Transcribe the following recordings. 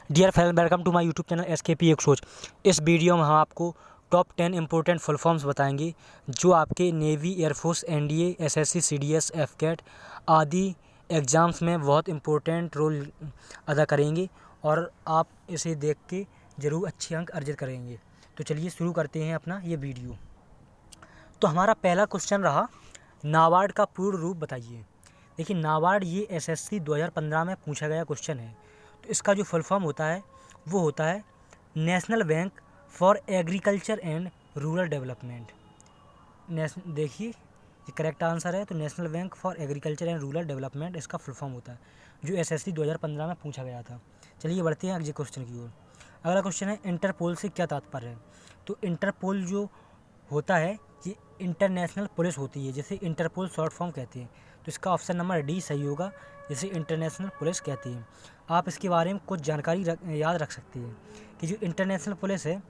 Dear friend, welcome to my YouTube channel SKP एक सोच। इस वीडियो में हम आपको टॉप 10 इंपॉर्टेंट फुल फॉर्म्स बताएंगे जो आपके navy, air force, NDA, SSC, CDS, FCAT आदि एग्ज़ाम्स में बहुत इंपॉर्टेंट रोल अदा करेंगे और आप इसे देख के ज़रूर अच्छे अंक अर्जित करेंगे। तो चलिए शुरू करते हैं अपना ये वीडियो। तो हमारा पहला क्वेश्चन रहा, नाबार्ड का पूर्ण रूप बताइए। देखिए, नाबार्ड ये SSC 2015 में पूछा गया क्वेश्चन है। तो इसका जो फुल फॉर्म होता है वो होता है national bank for agriculture and rural development. देखिए, ये करेक्ट आंसर है। तो national bank for agriculture and rural development इसका फुल फॉर्म होता है, जो SSC 2015 में पूछा गया था। चलिए बढ़ते हैं अगले क्वेश्चन की ओर। अगला क्वेश्चन है, इंटरपोल से क्या तात्पर्य है। तो इंटरपोल जो होता है ये इंटरनेशनल पुलिस होती है, जिसे इंटरपोल शॉर्ट फॉर्म कहते हैं। तो इसका ऑप्शन नंबर डी सही होगा, जिसे इंटरनेशनल पुलिस कहती है। आप इसके बारे में कुछ जानकारी याद रख सकते हैं कि जो इंटरनेशनल पुलिस है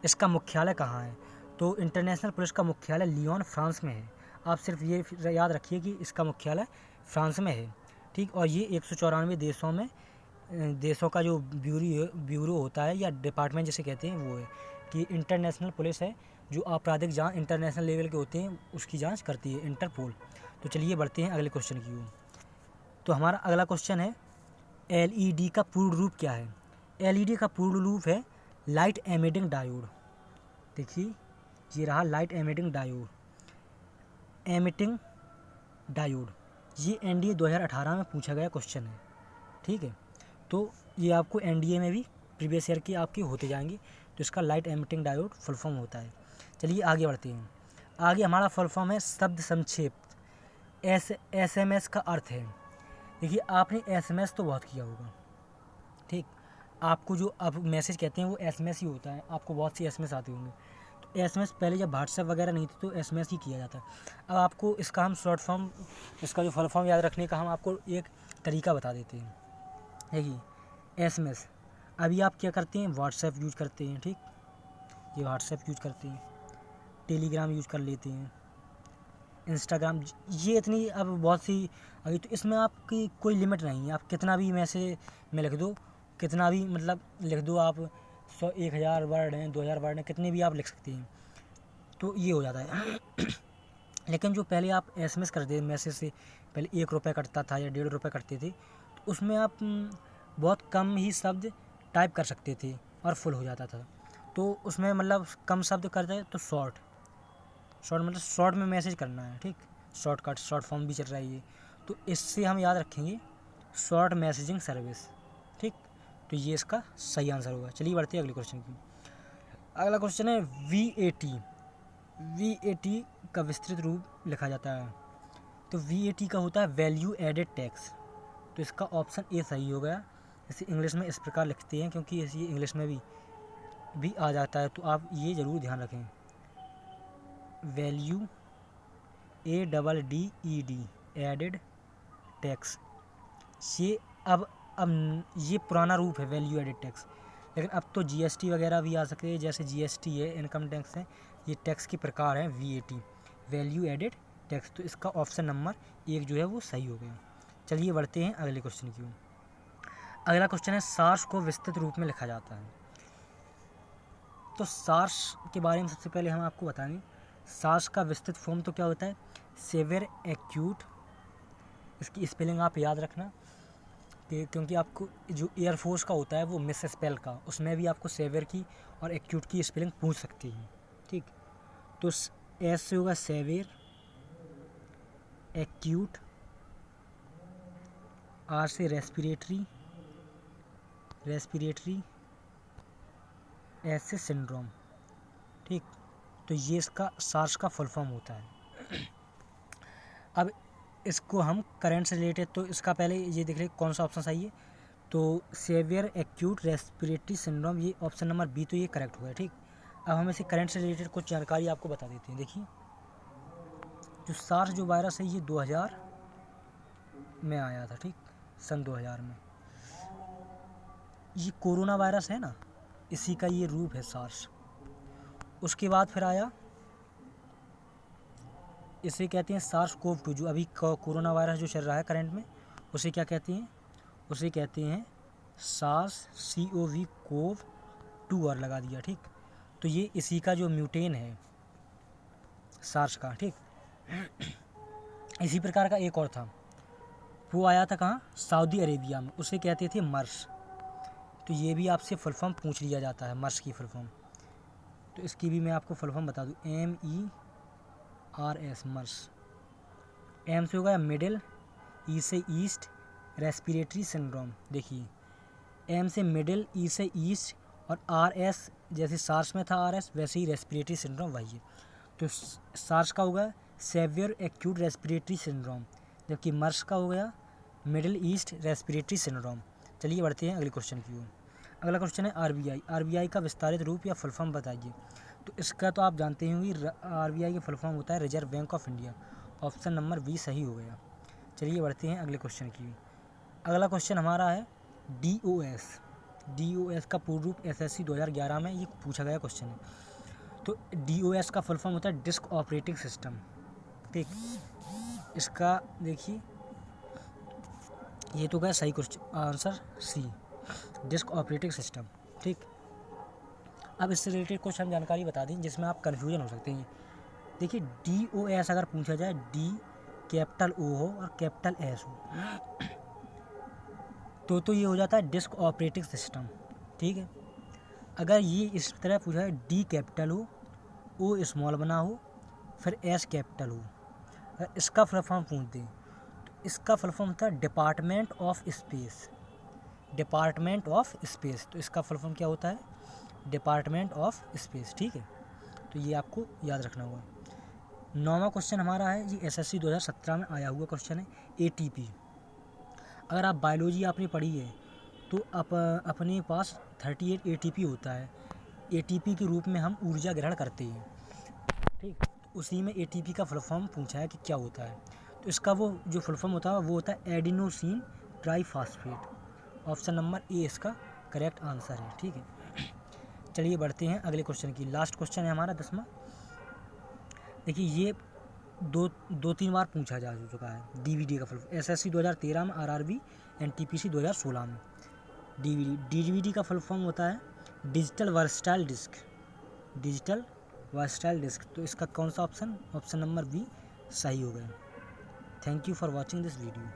इसका मुख्यालय कहाँ है। तो इंटरनेशनल पुलिस का मुख्यालय लियोन, फ्रांस में है। आप सिर्फ ये याद रखिए कि इसका मुख्यालय फ्रांस में है, ठीक। और ये 194 देशों का जो ब्यूरो होता है या डिपार्टमेंट जिसे कहते हैं वो है कि इंटरनेशनल पुलिस है, जो आपराधिक जांच इंटरनेशनल लेवल के होते हैं उसकी जांच करती है, इंटरपोल। तो चलिए बढ़ते हैं अगले क्वेश्चन की ओर। तो हमारा अगला क्वेश्चन है, LED का पूर्ण रूप क्या है। LED का पूर्ण रूप है लाइट एमिटिंग डायोड। देखिए, ये रहा लाइट एमिटिंग डायोड। ये NDA 2018 में पूछा गया क्वेश्चन है, ठीक है। तो ये आपको NDA में भी प्रीवियस ईयर के आपके होते जाएंगे। तो इसका light emitting diode full form होता है। चलिए आगे बढ़ते हैं। आगे हमारा फुल फॉर्म है शब्द संक्षेप। SMS का अर्थ है। देखिए, आपने SMS तो बहुत किया होगा, ठीक। आपको जो अब मैसेज कहते हैं वो SMS ही होता है, आपको बहुत सी SMS आते होंगे। तो SMS पहले जब व्हाट्सएप वगैरह नहीं थी तो SMS ही किया जाता है। अब आपको इसका हम शॉर्ट फॉर्म, इसका जो फुल फॉर्म याद रखने का हम आपको एक तरीका बता देते हैं। देखिए, SMS अभी आप क्या करते हैं, व्हाट्सएप यूज करते हैं, ठीक। ये व्हाट्सएप यूज करते हैं, टेलीग्राम यूज कर लेते हैं, इंस्टाग्राम, ये इतनी अब बहुत सी अभी। तो इसमें आपकी कोई लिमिट नहीं है, आप कितना भी मैसेज में लिख दो, कितना भी मतलब लिख दो आप, 1,000 वर्ड हैं, 2,000 वर्ड हैं, कितने भी आप लिख सकते हैं, तो ये हो जाता है। लेकिन जो पहले आप SMS करते थे, मैसेज से पहले 1 रुपये कटता था या 1.5 रुपये कटते थे, तो उसमें आप बहुत कम ही शब्द टाइप कर सकते थे और फुल हो जाता था। तो उसमें मतलब कम शब्द करते तो शॉर्ट मतलब शॉर्ट में मैसेज करना है, ठीक। शॉर्टकट, शॉर्ट फॉर्म भी चल रहा है ये। तो इससे हम याद रखेंगे शॉर्ट मैसेजिंग सर्विस, ठीक। तो ये इसका सही आंसर होगा। चलिए बढ़ते हैं अगले क्वेश्चन की। अगला क्वेश्चन है VAT का विस्तृत रूप लिखा जाता है। तो VAT का होता है वैल्यू एडेड टैक्स। तो इसका ऑप्शन ए सही हो गया। इसे इंग्लिश में इस प्रकार लिखते हैं क्योंकि ये इंग्लिश में भी आ जाता है, तो आप ये ज़रूर ध्यान रखें। Value ADDED added tax. ये अब ये पुराना रूप है वैल्यू एडेड टैक्स, लेकिन अब तो GST वगैरह भी आ सकते हैं, जैसे GST है, इनकम टैक्स है, ये टैक्स के प्रकार हैं VAT, वैल्यू एडेड टैक्स। तो इसका ऑप्शन नंबर 1 जो है वो सही हो गया। चलिए बढ़ते हैं अगले क्वेश्चन की ओर। अगला क्वेश्चन है, सार्स को विस्तृत रूप में लिखा जाता है। तो सार्स के बारे में सबसे पहले हम आपको बताएंगे। सार्स का विस्तृत फॉर्म तो क्या होता है, सेवियर एक्यूट। इसकी स्पेलिंग आप याद रखना क्योंकि आपको जो एयरफोर्स का होता है वो मिस स्पेल का, उसमें भी आपको सेवियर की और एक्यूट की स्पेलिंग पूछ सकती है, ठीक। तो S से होगा सेवियर, एक्यूट, R से रेस्पिरेटरी, S से सिंड्रोम, ठीक। तो ये इसका सार्स का फुल फॉर्म होता है। अब इसको हम करंट से रिलेटेड, तो इसका पहले ये देख रहे कौन सा ऑप्शन सही है। तो सेवियर एक्यूट रेस्पिरेटरी सिंड्रोम, ये ऑप्शन नंबर बी, तो ये करेक्ट हुआ है, ठीक। अब हम इसे करंट से रिलेटेड कुछ जानकारी आपको बता देते हैं। देखिए, जो सार्स जो वायरस है ये 2000 में आया था, ठीक, सन 2000 में। ये कोरोना वायरस है ना, इसी का ये रूप है सार्स। उसके बाद फिर आया, इसे कहते हैं SARS-CoV-2, जो अभी कोरोना वायरस जो चल रहा है करंट में, उसे क्या कहते हैं, उसे कहते हैं सार्स CoV कोव 2 और लगा दिया, ठीक। तो ये इसी का जो म्यूटेन है सार्स का, ठीक। इसी प्रकार का एक और था, वो आया था कहाँ, सऊदी अरेबिया में, उसे कहते थे मर्स। तो ये भी आपसे फुल फॉर्म पूछ लिया जाता है, मर्स की फुल फॉर्म। तो इसकी भी मैं आपको फुल फॉर्म बता दूँ, MERS, मर्स। एम से होगा मिडिल, ई से ईस्ट, रेस्पिरेटरी सिंड्रोम। देखिए एम से मिडिल, ई से ईस्ट, और RS जैसे सार्स में था RS, वैसे ही रेस्पिरेटरी सिंड्रोम वही है। तो सार्स का होगा सेवियर एक्यूट रेस्पिरेटरी सिंड्रोम, जबकि मर्स का हो गया मिडिल ईस्ट रेस्पिरेटरी सिंड्रोम। चलिए बढ़ते हैं अगले क्वेश्चन की ओर। अगला क्वेश्चन है RBI का विस्तारित रूप या फुल फॉर्म बताइए। तो इसका तो आप जानते होंगे, RBI का फुल फॉर्म होता है Reserve Bank of India. Option number B सही हो गया। चलिए बढ़ते हैं अगले क्वेश्चन की। अगला क्वेश्चन हमारा है DOS का पूर्ण रूप SSC 2011 में ये पूछा गया क्वेश्चन है। तो DOS का फुल फॉर्म होता है डिस्क ऑपरेटिंग सिस्टम, ठीक। इसका देखिए ये तो गया सही question, answer C, disk operating system, ठीक। अब इससे रिलेटेड कुछ हम जानकारी बता दें जिसमें आप कन्फ्यूजन हो सकते हैं। देखिए DOS अगर पूछा जाए, D कैपिटल O हो और कैपिटल S हो, तो ये हो जाता है डिस्क ऑपरेटिंग सिस्टम, ठीक है। अगर ये इस तरह पूछा है, D कैपिटल हो, O स्मॉल बना हो, फिर S कैपिटल हो, अगर इसका फुल फॉर्म पूछ दें तो इसका फुल फॉर्म होता है department of space, department of space. तो इसका फुल फॉर्म क्या होता है, डिपार्टमेंट ऑफ स्पेस, ठीक है। तो ये आपको याद रखना होगा। 9वां क्वेश्चन हमारा है, ये SSC 2017 में आया हुआ क्वेश्चन है, ATP। अगर आप बायोलॉजी आपने पढ़ी है तो अपने पास 38 ATP होता है। ATP के रूप में हम ऊर्जा ग्रहण करते हैं, ठीक। तो उसी में ATP का फुल फॉर्म पूछा है कि क्या होता है। तो इसका वो जो फुल फॉर्म होता है वो होता है adenosine triphosphate. Option number A इसका करेक्ट आंसर है, ठीक है। चलिए बढ़ते हैं अगले क्वेश्चन की। लास्ट क्वेश्चन है हमारा 10वां। देखिए ये दो तीन बार पूछा जा चुका है, DVD का फुल फॉर्म। SSC 2013 में, RRB NTPC 2016 में। DVD का फुल फॉर्म होता है digital versatile disc, digital versatile disc. तो इसका कौन सा ऑप्शन, ऑप्शन नंबर बी सही हो गया। Thank you for watching this video.